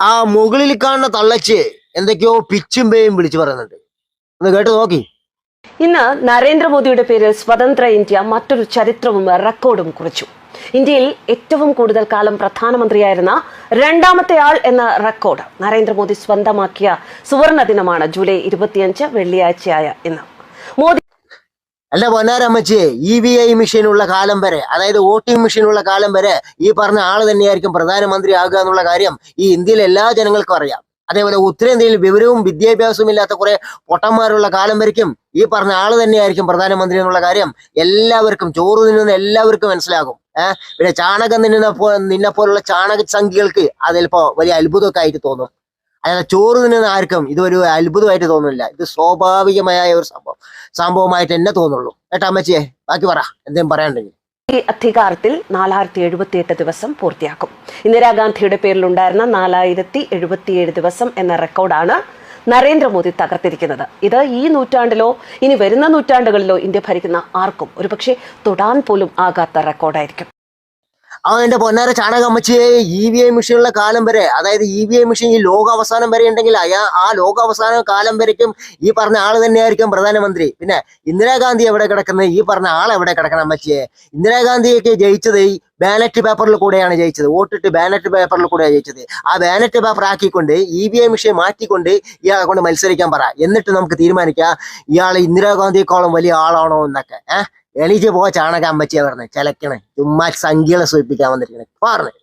ആ മുകളിൽ കാണുന്ന തള്ളച്ച് എന്തൊക്കെയോ പിച്ചും പേയും വിളിച്ചു പറയുന്നുണ്ട്. ഒന്ന് കേട്ട് നോക്കി. ഇന്ന് നരേന്ദ്രമോദിയുടെ പേരിൽ സ്വതന്ത്ര ഇന്ത്യ മറ്റൊരു ചരിത്രവും റെക്കോർഡും കുറിച്ചു. ഇന്ത്യയിൽ ഏറ്റവും കൂടുതൽ കാലം പ്രധാനമന്ത്രിയായിരുന്ന രണ്ടാമത്തെ ആൾ എന്ന റെക്കോർഡ് നരേന്ദ്രമോദി സ്വന്തമാക്കിയ സുവർണ ദിനമാണ് ജൂലൈ 25 വെള്ളിയാഴ്ചയായ ഇന്ന്. മോദി അല്ല പൊന്നാരമ്മച്ചിയെ, EVI മെഷീനുള്ള കാലം വരെ, അതായത് വോട്ടിംഗ് മെഷീനുള്ള കാലം വരെ ഈ പറഞ്ഞ ആള് തന്നെയായിരിക്കും പ്രധാനമന്ത്രി ആകുക എന്നുള്ള കാര്യം ഈ ഇന്ത്യയിലെ എല്ലാ ജനങ്ങൾക്കും അറിയാം. അതേപോലെ ഉത്തരേന്ത്യയിൽ വിവരവും വിദ്യാഭ്യാസവും ഇല്ലാത്ത കുറെ പൊട്ടന്മാരുള്ള കാലം വരയ്ക്കും ഈ പറഞ്ഞ ആള് തന്നെയായിരിക്കും പ്രധാനമന്ത്രി എന്നുള്ള കാര്യം എല്ലാവർക്കും, ചോറ് തിന്നുന്ന എല്ലാവർക്കും മനസ്സിലാകും. പിന്നെ ചാണകം നിന്നെ പോലുള്ള ചാണക സംഖ്യകൾക്ക് അത് ചിലപ്പോ വലിയ അത്ഭുതമൊക്കെ ആയിട്ട് തോന്നും. അതായത് ചോറ് തിന്നുന്ന ആർക്കും ഇതൊരു അത്ഭുതമായിട്ട് തോന്നുന്നില്ല. ഇത് സ്വാഭാവികമായ ഒരു സംഭവമായിട്ട് എന്നെ തോന്നുള്ളൂ. കേട്ടാ അമ്മച്ചിയെ, ബാക്കി പറ, എന്തെങ്കിലും പറയാനുണ്ടെങ്കിൽ. ഈ അധികാരത്തിൽ 4078 ദിവസം പൂർത്തിയാക്കും. ഇന്ദിരാഗാന്ധിയുടെ പേരിലുണ്ടായിരുന്ന 4077 ദിവസം എന്ന റെക്കോർഡാണ് നരേന്ദ്രമോദി തകർത്തിരിക്കുന്നത്. ഇത് ഈ നൂറ്റാണ്ടിലോ ഇനി വരുന്ന നൂറ്റാണ്ടുകളിലോ ഇന്ത്യ ഭരിക്കുന്ന ആർക്കും ഒരുപക്ഷെ തൊടാൻ പോലും ആകാത്ത റെക്കോർഡായിരിക്കും. എന്റെ പൊന്നാര ചാണകമ്മച്ചിയെ, EVI മെഷീനുള്ള കാലം വരെ, അതായത് EVI മെഷീൻ ഈ ലോക അവസാനം വരെ ഉണ്ടെങ്കിൽ ആ ലോക അവസാന കാലം വരയ്ക്കും ഈ പറഞ്ഞ ആള് തന്നെയായിരിക്കും പ്രധാനമന്ത്രി. പിന്നെ ഇന്ദിരാഗാന്ധി എവിടെ കിടക്കുന്നത്? ഈ പറഞ്ഞ ആൾ എവിടെ കിടക്കണം അമ്മച്ചിയെ? ഇന്ദിരാഗാന്ധിയൊക്കെ ജയിച്ചത് ഈ ബാലറ്റ് പേപ്പറിൽ കൂടെയാണ് ജയിച്ചത്. വോട്ടിട്ട് ബാലറ്റ് പേപ്പറിൽ കൂടെയാണ് ജയിച്ചത്. ആ ബാലറ്റ് പേപ്പർ ആക്കിക്കൊണ്ട് EVI മെഷീൻ മാറ്റിക്കൊണ്ട് ഇയാളെ കൊണ്ട് മത്സരിക്കാൻ പറ. എന്നിട്ട് നമുക്ക് തീരുമാനിക്കാം ഇയാൾ ഇന്ദിരാഗാന്ധിയെക്കാളും വലിയ ആളാണോ എന്നൊക്കെ. എണീച്ച് പോ ചാണക അമ്മച്ചിയെ പറഞ്ഞ് ചിലക്കണേ, ചുമ്മാ സംഖ്യകളെ സൂചിപ്പിക്കാൻ വന്നിരിക്കണേ പറഞ്ഞു.